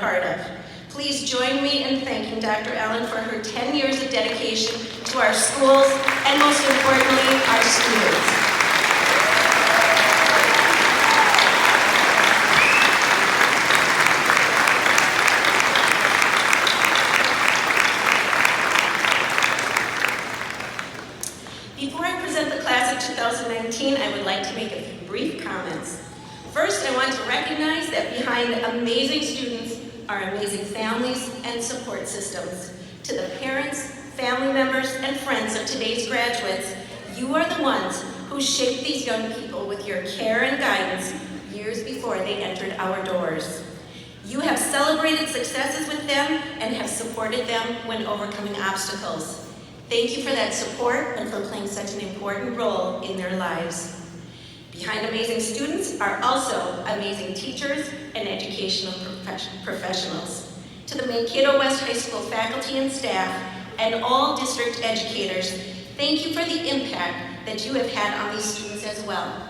part of. Please join me in thanking Dr. Ellen for her 10 years of dedication to our schools and most importantly, our students. Before I present the class of 2019, I would like to make a few brief comments. First, I want to recognize that behind amazing students are amazing families and support systems. To the parents, family members, and friends of today's graduates, you are the ones who shaped these young people with your care and guidance years before they entered our doors. You have celebrated successes with them and have supported them when overcoming obstacles. Thank you for that support and for playing such an important role in their lives. Behind amazing students are also amazing teachers and educational professionals. To the Mankato West High School faculty and staff and all district educators, thank you for the impact that you have had on these students as well.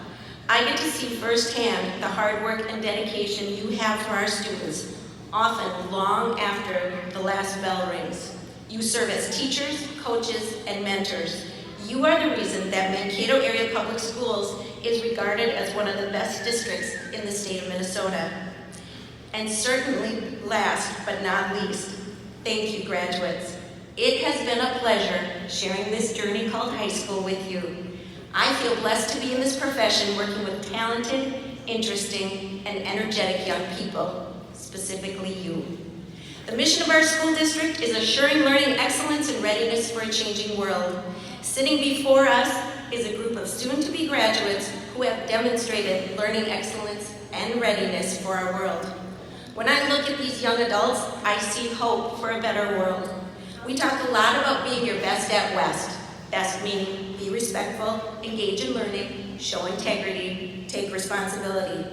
I get to see firsthand the hard work and dedication you have for our students, often long after the last bell rings. You serve as teachers, coaches, and mentors. You are the reason that Mankato Area Public Schools is regarded as one of the best districts in the state of Minnesota. And certainly, last but not least, thank you, graduates. It has been a pleasure sharing this journey called high school with you. I feel blessed to be in this profession working with talented, interesting, and energetic young people, specifically you. The mission of our school district is assuring learning excellence and readiness for a changing world. Sitting before us is a group of soon-to-be graduates who have demonstrated learning excellence and readiness for our world. When I look at these young adults, I see hope for a better world. We talk a lot about being your best at West. Best meaning be respectful, engage in learning, show integrity, take responsibility.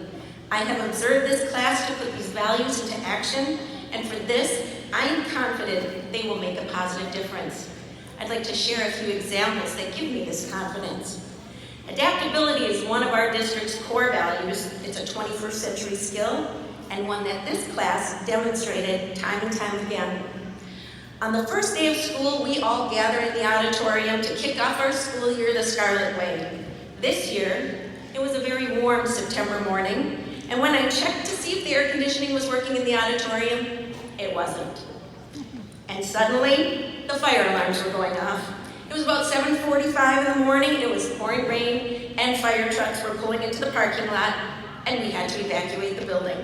I have observed this class to put these values into action, and for this, I am confident they will make a positive difference. I'd like to share a few examples that give me this confidence. Adaptability is one of our district's core values. It's a 21st century skill, and one that this class demonstrated time and time again. On the first day of school, we all gather in the auditorium to kick off our school year the Scarlet Way. This year, it was a very warm September morning, and when I checked to see if the air conditioning was working in the auditorium, it wasn't. And suddenly, the fire alarms were going off. It was about 7:45 in the morning, it was pouring rain, and fire trucks were pulling into the parking lot, and we had to evacuate the building.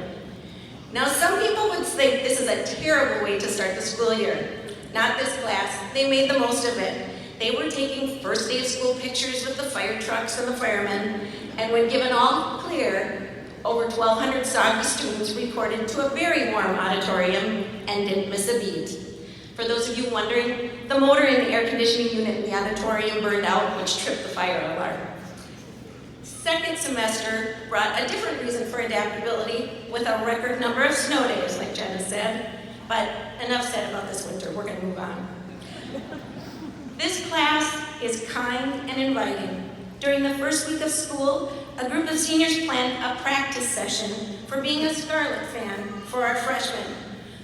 Now, some people would think this is a terrible way to start the school year. Not this class. They made the most of it. They were taking first day of school pictures with the fire trucks and the firemen, and when given all clear, over 1,200 soggy students reported to a very warm auditorium and didn't miss a beat. For those of you wondering, the motor in the air conditioning unit in the auditorium burned out, which tripped the fire alarm. Second semester brought a different reason for adaptability with a record number of snow days, like Jenna said. But enough said about this winter, we're gonna move on. This class is kind and inviting. During the first week of school, a group of seniors planned a practice session for being a Scarlet fan for our freshmen.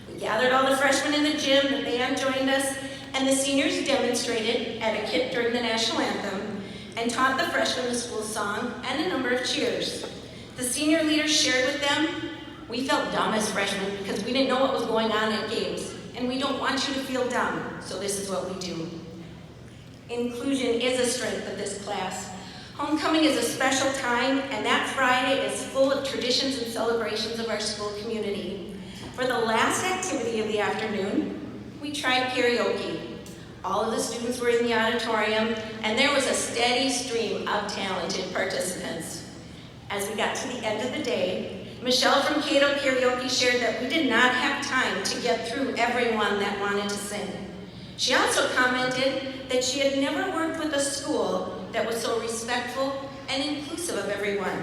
We gathered all the freshmen in the gym, the band joined us, and the seniors demonstrated etiquette during the national anthem and taught the freshmen the school song and a number of cheers. The senior leaders shared with them, we felt dumb as freshmen because we didn't know what was going on at games, and we don't want you to feel dumb, so this is what we do. Inclusion is a strength of this class. Homecoming is a special time, and that Friday is full of traditions and celebrations of our school community. For the last activity of the afternoon, we tried karaoke. All of the students were in the auditorium, and there was a steady stream of talented participants. As we got to the end of the day, Michelle from Cato Karaoke shared that we did not have time to get through everyone that wanted to sing. She also commented that she had never worked with a school that was so respectful and inclusive of everyone.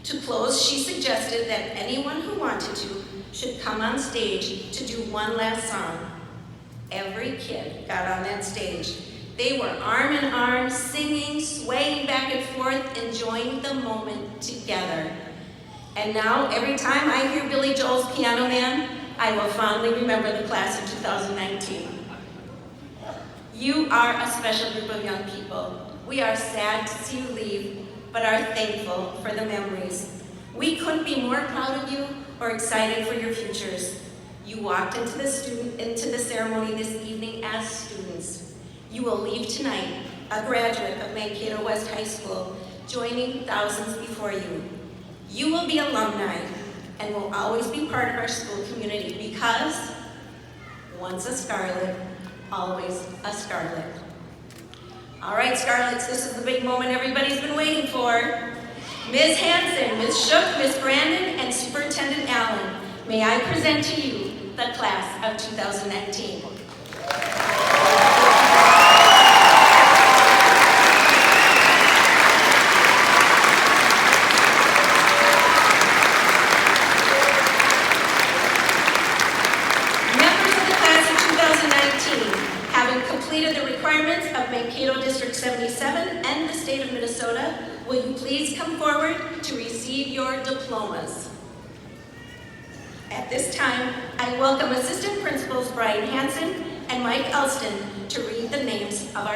To close, she suggested that anyone who wanted to should come on stage to do one last song. Every kid got on that stage. They were arm in arm, singing, swaying back and forth, enjoying the moment together. And now, every time I hear Billy Joel's Piano Man, I will fondly remember the class of 2019. You are a special group of young people. We are sad to see you leave, but are thankful for the memories. We couldn't be more proud of you or excited for your futures. You walked into the ceremony this evening as students. You will leave tonight a graduate of Mankato West High School, joining thousands before you. You will be alumni and will always be part of our school community because once a Scarlet, always a Scarlet. All right, Scarlets, this is the big moment everybody's been waiting for. Ms. Hanson, Ms. Shook, Ms. Brandon, and Superintendent Allen, may I present to you the class of 2019. Members of the class of 2019, having completed the requirements of Mankato District 77 and the state of Minnesota, will you please come forward to receive your diplomas? At this time, I welcome Assistant Principals Brian Hanson and Mike Elston to read the names of our